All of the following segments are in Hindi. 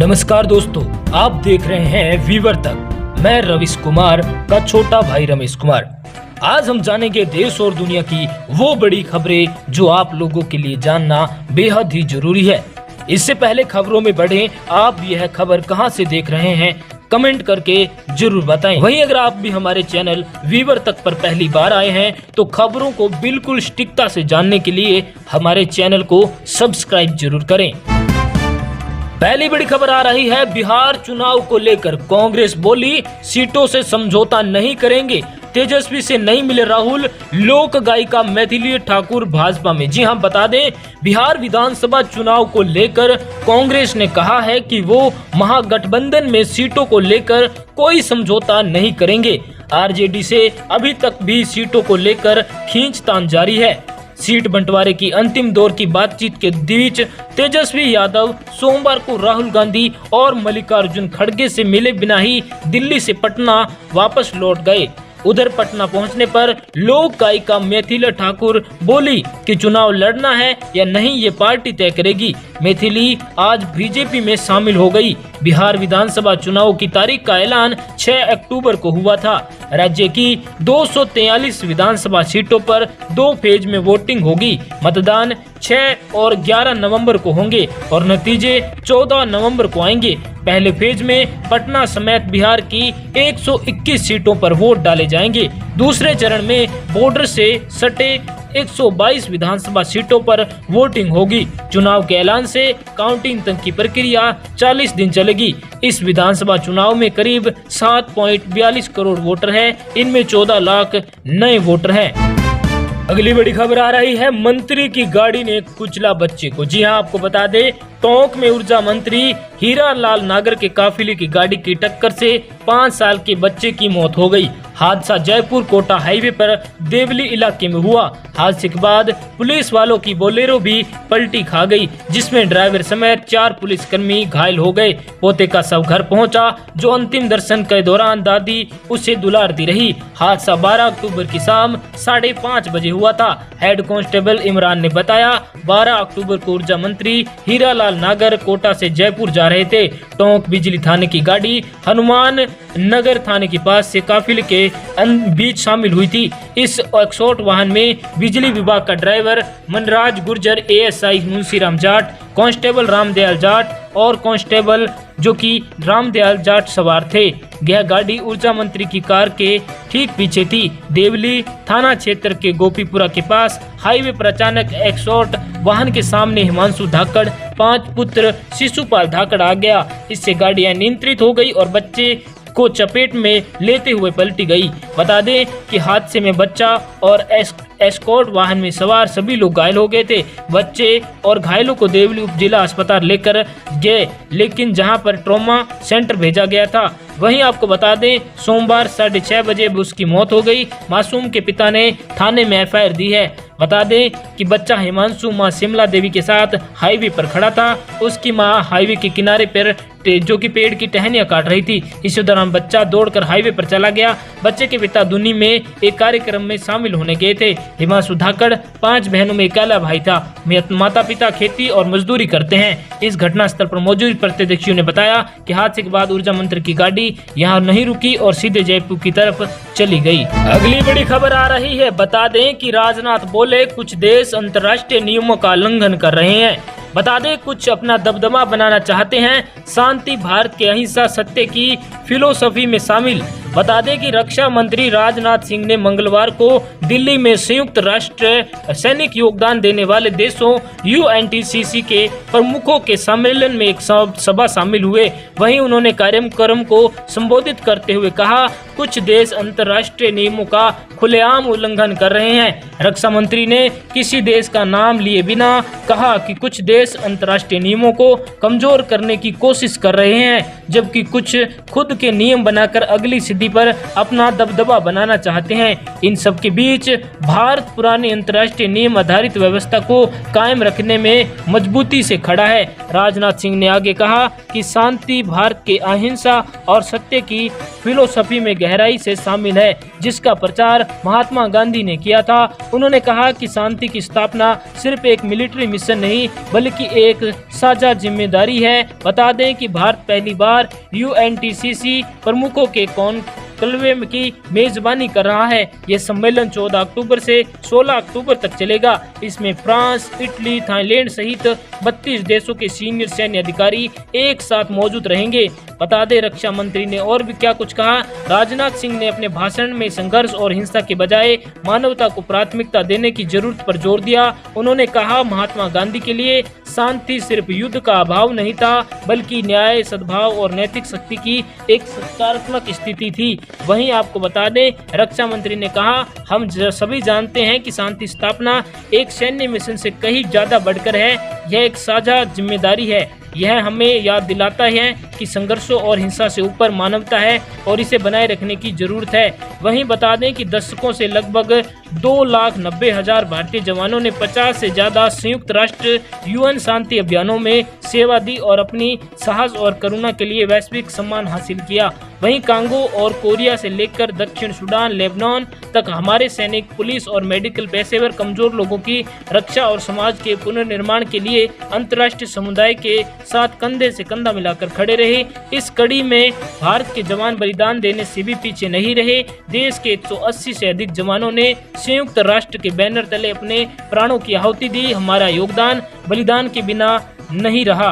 नमस्कार दोस्तों, आप देख रहे हैं वीवर तक। मैं रविश कुमार का छोटा भाई रमेश कुमार। आज हम जानेंगे देश और दुनिया की वो बड़ी खबरें जो आप लोगों के लिए जानना बेहद ही जरूरी है। इससे पहले खबरों में बढ़े, आप यह खबर कहां से देख रहे हैं कमेंट करके जरूर बताएं। वहीं अगर आप भी हमारे चैनल वीवर तक पर पहली बार आए हैं तो खबरों को बिल्कुल सटीकता से जानने के लिए हमारे चैनल को सब्सक्राइब जरूर करें। पहली बड़ी खबर आ रही है बिहार चुनाव को लेकर। कांग्रेस बोली सीटों से समझौता नहीं करेंगे, तेजस्वी से नहीं मिले राहुल। लोक गायिका मैथिली ठाकुर भाजपा में। जी हां, बता दें बिहार विधानसभा चुनाव को लेकर कांग्रेस ने कहा है कि वो महागठबंधन में सीटों को लेकर कोई समझौता नहीं करेंगे। आरजेडी से अभी तक भी सीटों को लेकर खींचतान जारी है। सीट बंटवारे की अंतिम दौर की बातचीत के बीच तेजस्वी यादव सोमवार को राहुल गांधी और मल्लिकार्जुन खड़गे से मिले बिना ही दिल्ली से पटना वापस लौट गए। उधर पटना पहुंचने पर लोक गायिका मैथिली ठाकुर बोली कि चुनाव लड़ना है या नहीं ये पार्टी तय करेगी। मैथिली आज बीजेपी में शामिल हो गई। बिहार विधानसभा चुनाव की तारीख का ऐलान 6 अक्टूबर को हुआ था। राज्य की 243 विधानसभा सीटों पर 2 फेज में वोटिंग होगी। मतदान 6 और 11 नवंबर को होंगे और नतीजे 14 नवंबर को आएंगे। पहले फेज में पटना समेत बिहार की 121 सीटों पर वोट डाले जाएंगे। दूसरे चरण में बॉर्डर से सटे 122 विधानसभा सीटों पर वोटिंग होगी। चुनाव के ऐलान से काउंटिंग तक की प्रक्रिया 40 दिन चलेगी। इस विधानसभा चुनाव में करीब 7.42 करोड़ वोटर हैं। इनमें 14 लाख नए वोटर हैं। अगली बड़ी खबर आ रही है मंत्री की गाड़ी ने कुचला बच्चे को। जी हां, आपको बता दें टोंक में ऊर्जा मंत्री हीरा लाल नागर के काफिले की गाड़ी की टक्कर से 5 साल के बच्चे की मौत हो गई। हादसा जयपुर कोटा हाईवे पर देवली इलाके में हुआ। हादसे के बाद पुलिस वालों की बोलेरो भी पलटी खा गई, जिसमें ड्राइवर समेत 4 पुलिसकर्मी घायल हो गए। पोते का शव घर पहुंचा, जो अंतिम दर्शन के दौरान दादी उसे दुलारती रही। हादसा 12 अक्टूबर की शाम 5:30 बजे हुआ था। हेड कांस्टेबल इमरान ने बताया 12 अक्टूबर को ऊर्जा मंत्री हीरा लाल नागर कोटा से जयपुर जा रहे थे। टोंक बिजली थाने की गाड़ी हनुमान नगर थाने के पास से काफिले के बीच शामिल हुई थी। इस एक्सोट वाहन में बिजली विभाग का driver Manraj Gurjar, ASI Munshiram Jat, constable Ramdayal Jat और कांस्टेबल जो कि रामदयाल जाट सवार थे। यह गाड़ी ऊर्जा मंत्री की कार के ठीक पीछे थी। देवली थाना क्षेत्र के गोपीपुरा के पास हाईवे पर अचानक एक्सोट वाहन के सामने हिमांशु धाकड़ 5 पुत्र शिशुपाल धाकड़ आ गया। इससे गाड़ी अनियंत्रित हो गई और बच्चे को चपेट में लेते हुए पलटी गई। बता दें कि हादसे में बच्चा और एस्कॉर्ट वाहन में सवार सभी लोग घायल हो गए थे। बच्चे और घायलों को देवली उप जिला अस्पताल लेकर गए, लेकिन जहां पर ट्रॉमा सेंटर भेजा गया था। वहीं आपको बता दें सोमवार 6:30 बजे उसकी मौत हो गई। मासूम के पिता ने थाने में एफआईआर दी है। बता दें कि बच्चा हिमांशु मां शिमला देवी के साथ हाईवे पर खड़ा था। उसकी मां हाईवे के किनारे पर जो कि पेड़ की टहनियां काट रही थी। इसी दौरान बच्चा दौड़कर हाईवे पर चला गया। बच्चे के पिता दुनी में एक कार्यक्रम में शामिल होने गए थे। हिमांशु धाकड़ 5 बहनों में अकेला भाई था। माता पिता खेती और मजदूरी करते हैं। इस घटना स्थल पर मौजूद प्रत्यक्षदर्शियों ने बताया कि हादसे के बाद ऊर्जा मंत्री की गाड़ी यहां नहीं रुकी और सीधे जयपुर की तरफ चली गई। अगली बड़ी खबर आ रही है। बता दें कि राजनाथ बोले कुछ देश अंतर्राष्ट्रीय नियमों का उल्लंघन कर रहे हैं। बता दें कुछ अपना दबदबा बनाना चाहते हैं। शांति भारत के अहिंसा सत्य की फिलोसफी में शामिल। बता दें कि रक्षा मंत्री राजनाथ सिंह ने मंगलवार को दिल्ली में संयुक्त राष्ट्र सैनिक योगदान देने वाले देशों UNTCC के प्रमुखों के सम्मेलन में एक सभा शामिल हुए। वहीं उन्होंने कार्यक्रम को संबोधित करते हुए कहा कुछ देश अंतर्राष्ट्रीय नियमों का खुलेआम उल्लंघन कर रहे हैं। रक्षा मंत्री ने किसी देश का नाम लिए बिना कहा कि कुछ देश अंतर्राष्ट्रीय नियमों को कमजोर करने की कोशिश कर रहे हैं। जबकि कुछ खुद के नियम बनाकर अगली सदी पर अपना दबदबा बनाना चाहते हैं। इन सब के बीच भारत पुरानी अंतर्राष्ट्रीय नियम आधारित व्यवस्था को कायम रखने में मजबूती से खड़ा है। राजनाथ सिंह ने आगे कहा कि शांति भारत के अहिंसा और सत्य की फिलोसफी में गहराई से शामिल है, जिसका प्रचार महात्मा गांधी ने किया था। उन्होंने कहा कि शांति की स्थापना सिर्फ एक मिलिट्री मिशन नहीं बल्कि एक साझा जिम्मेदारी है। बता दें कि भारत पहली बार UNTCC प्रमुखों के कॉन्क्लेव की मेजबानी कर रहा है। यह सम्मेलन 14 अक्टूबर से 16 अक्टूबर तक चलेगा। इसमें फ्रांस, इटली, थाईलैंड सहित 32 देशों के सीनियर सैन्य अधिकारी एक साथ मौजूद रहेंगे। बता दें रक्षा मंत्री ने और भी क्या कुछ कहा। राजनाथ सिंह ने अपने भाषण में संघर्ष और हिंसा के बजाय मानवता को प्राथमिकता देने की जरूरत पर जोर दिया। उन्होंने कहा महात्मा गांधी के लिए शांति सिर्फ युद्ध का अभाव नहीं था बल्कि न्याय, सद्भाव और नैतिक शक्ति की एक सकारात्मक स्थिति थी। वहीं आपको बता दें रक्षा मंत्री ने कहा हम सभी जानते हैं कि शांति स्थापना एक सैन्य मिशन से कहीं ज्यादा बढ़कर है। यह एक साझा जिम्मेदारी है। यह हमें याद दिलाता है कि संघर्षों और हिंसा से ऊपर मानवता है और इसे बनाए रखने की जरूरत है। वहीं बता दें कि दशकों से लगभग 2,90,000 भारतीय जवानों ने 50 से ज्यादा संयुक्त राष्ट्र UN शांति अभियानों में सेवा दी और अपनी साहस और करुणा के लिए वैश्विक सम्मान हासिल किया। वहीं कांगो और कोरिया से लेकर दक्षिण सूडान, लेबनान तक हमारे सैनिक, पुलिस और मेडिकल पेशेवर कमजोर लोगों की रक्षा और समाज के पुनर्निर्माण के लिए अंतर्राष्ट्रीय समुदाय के साथ कंधे से कंधा मिलाकर खड़े रहे। इस कड़ी में भारत के जवान बलिदान देने से भी पीछे नहीं रहे। देश के 180 से अधिक जवानों ने संयुक्त राष्ट्र के बैनर तले अपने प्राणों की आहुति दी। हमारा योगदान बलिदान के बिना नहीं रहा।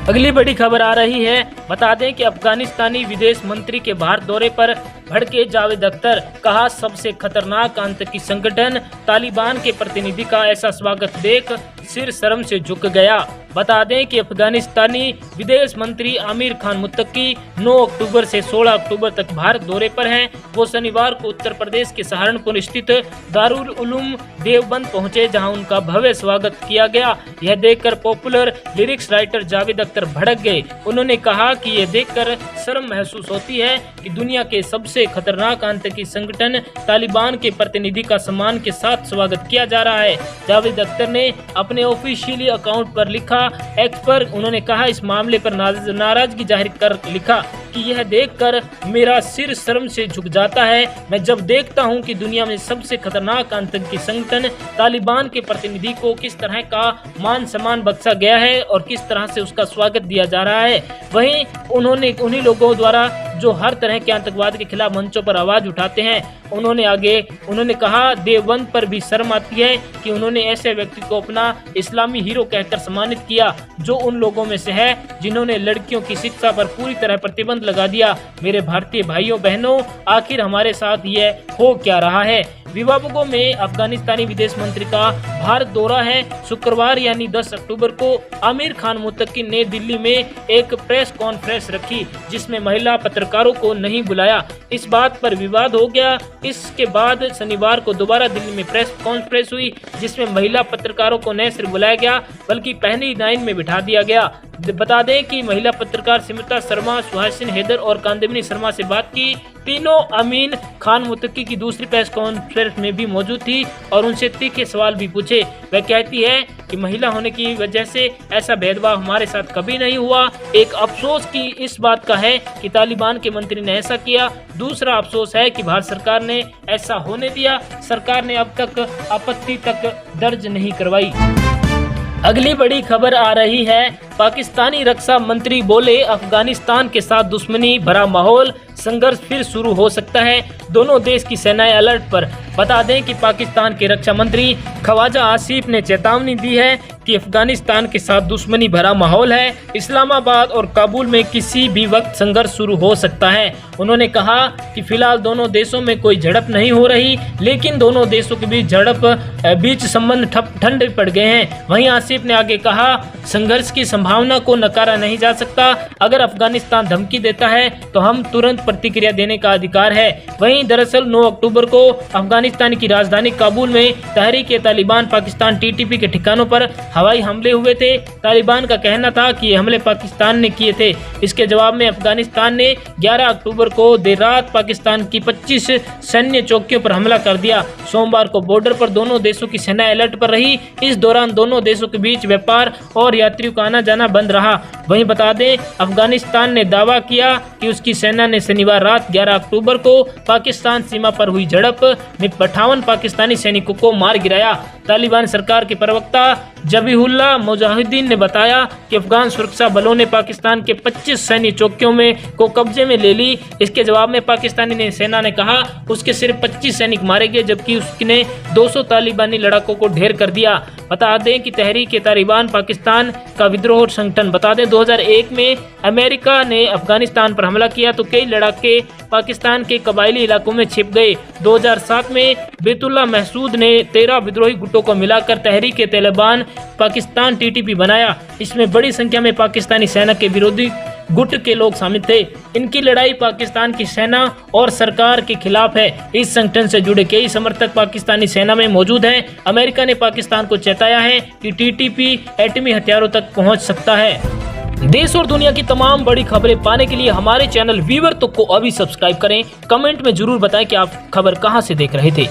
अगली बड़ी खबर आ रही है। बता दें कि अफगानिस्तानी विदेश मंत्री के भारत दौरे पर भड़के जावेद अख्तर। कहा सबसे खतरनाक आतंकी संगठन तालिबान के प्रतिनिधि का ऐसा स्वागत देख सिर शर्म से झुक गया। बता दें कि अफगानिस्तानी विदेश मंत्री आमिर खान मुत्तकी 9 अक्टूबर से 16 अक्टूबर तक भारत दौरे पर हैं। वो शनिवार को उत्तर प्रदेश के सहारनपुर स्थित दारुल उलूम देवबंद पहुंचे, जहां उनका भव्य स्वागत किया गया। यह देखकर popular lyrics writer Javed Akhtar भड़क गए। उन्होंने कहा कि यह देखकर शर्म महसूस होती है कि दुनिया के सबसे खतरनाक आतंकी संगठन तालिबान के प्रतिनिधि का सम्मान के साथ स्वागत किया जा रहा है। जावेद अख्तर ने अपने ऑफिशियली अकाउंट पर लिखा एक्स पर उन्होंने कहा इस मामले पर नाराजगी जाहिर कर लिखा कि यह देखकर मेरा सिर शर्म से झुक जाता है। मैं जब देखता हूं कि दुनिया में सबसे खतरनाक आतंकी संगठन तालिबान के प्रतिनिधि को किस तरह का मान सम्मान बख्शा गया है और किस तरह से उसका स्वागत दिया जा रहा है। वहीं उन्होंने उन्हीं लोगों द्वारा जो हर तरह के आतंकवाद के खिलाफ मंचों पर आवाज उठाते हैं, उन्होंने कहा देवबंद पर भी शर्म आती है कि उन्होंने ऐसे व्यक्ति को अपना इस्लामी हीरो कहकर सम्मानित किया जो उन लोगों में से है जिन्होंने लड़कियों की शिक्षा पर पूरी तरह प्रतिबंध लगा दिया। मेरे भारतीय भाइयों बहनों, आखिर हमारे साथ यह हो क्या रहा है। विभागों में अफगानिस्तानी विदेश मंत्री का भारत दौरा है। शुक्रवार यानी 10 अक्टूबर को आमिर खान मुत्तकी ने दिल्ली में एक प्रेस कॉन्फ्रेंस रखी जिसमें महिला पत्रकारों को नहीं बुलाया। इस बात पर विवाद हो गया। इसके बाद शनिवार को दोबारा दिल्ली में प्रेस कॉन्फ्रेंस हुई जिसमें महिला पत्रकारों को न सिर्फ बुलाया गया बल्कि पहली लाइन में बिठा दिया गया। बता दें कि महिला पत्रकार स्मिता शर्मा, सुहासिनी हैदर और कांदमिनी शर्मा से बात की। तीनों आमीन खान मुत्तकी की दूसरी प्रेस कॉन्फ्रेंस में भी मौजूद थी और उनसे तीखे सवाल भी पूछे। वह कहती है कि महिला होने की वजह से ऐसा भेदभाव हमारे साथ कभी नहीं हुआ। एक अफसोस की इस बात का है कि तालिबान के मंत्री ने ऐसा किया। दूसरा अफसोस है कि भारत सरकार ने ऐसा होने दिया। सरकार ने अब तक आपत्ति तक दर्ज नहीं करवाई। अगली बड़ी खबर आ रही है। पाकिस्तानी रक्षा मंत्री बोले अफगानिस्तान के साथ दुश्मनी भरा माहौल, संघर्ष फिर शुरू हो सकता है। दोनों देश की सेनाएं अलर्ट पर। बता दें कि पाकिस्तान के रक्षा मंत्री ख्वाजा आसिफ ने चेतावनी दी है कि अफगानिस्तान के साथ दुश्मनी भरा माहौल है। इस्लामाबाद और काबुल में किसी भी वक्त संघर्ष शुरू हो सकता है। उन्होंने कहा कि फिलहाल दोनों देशों में कोई झड़प नहीं हो रही, लेकिन दोनों देशों के बीच संबंध ठंडे पड़ गए हैं। वहीं आसिफ ने आगे कहा संघर्ष की संभावना को नकारा नहीं जा सकता। अगर अफगानिस्तान धमकी देता है तो हम तुरंत प्रतिक्रिया देने का अधिकार है। वहीं दरअसल 9 अक्टूबर को अफगानिस्तान की राजधानी काबुल में तहरीक-ए-तालिबान पाकिस्तान TTP के ठिकानों पर हवाई हमले हुए थे। तालिबान का कहना था कि ये हमले पाकिस्तान ने किए थे। इसके जवाब में अफगानिस्तान ने 11 अक्टूबर को देर रात पाकिस्तान की 25 सैन्य चौकियों पर हमला कर दिया। सोमवार को बॉर्डर पर दोनों देशों की सेना अलर्ट पर रही। इस दौरान दोनों देशों के बीच व्यापार और यात्रियों का आना जाना बंद रहा। वहीं बता दें, अफगानिस्तान ने दावा किया कि उसकी सेना ने शनिवार रात 11 अक्टूबर को पाकिस्तान सीमा पर हुई झड़प में 58 पाकिस्तानी सैनिकों को मार गिराया। तालिबान सरकार के प्रवक्ता जबीहुल्लाह मुजाहिदीन ने बताया कि अफगान सुरक्षा बलों ने पाकिस्तान के 25 सैन्य चौकियों को कब्जे में ले ली। इसके जवाब में पाकिस्तानी सेना ने कहा उसके सिर्फ 25 सैनिक मारे गए, जबकि उसने 200 तालिबानी लड़ाकों को ढेर कर दिया। बता दें कि तहरीक तालिबान पाकिस्तान का विद्रोह संगठन। बता दें 2001 में अमेरिका ने अफगानिस्तान पर हमला किया तो कई लड़ाके पाकिस्तान के कबायली इलाकों में छिप गए। 2007 में बैतुल्लाह महसूद ने 13 विद्रोही गुटों को मिलाकर तहरीक तालिबान पाकिस्तान TTP बनाया। इसमें बड़ी संख्या में पाकिस्तानी सेना के विरोधी गुट के लोग शामिल थे। इनकी लड़ाई पाकिस्तान की सेना और सरकार के खिलाफ है। इस संगठन से जुड़े कई समर्थक पाकिस्तानी सेना में मौजूद हैं। अमेरिका ने पाकिस्तान को चेताया है कि TTP एटमी हथियारों तक पहुंच सकता है। देश और दुनिया की तमाम बड़ी खबरें पाने के लिए हमारे चैनल वीवर तक को अभी सब्सक्राइब करें। कमेंट में जरूर बताएं कि आप खबर कहां से देख रहे थे।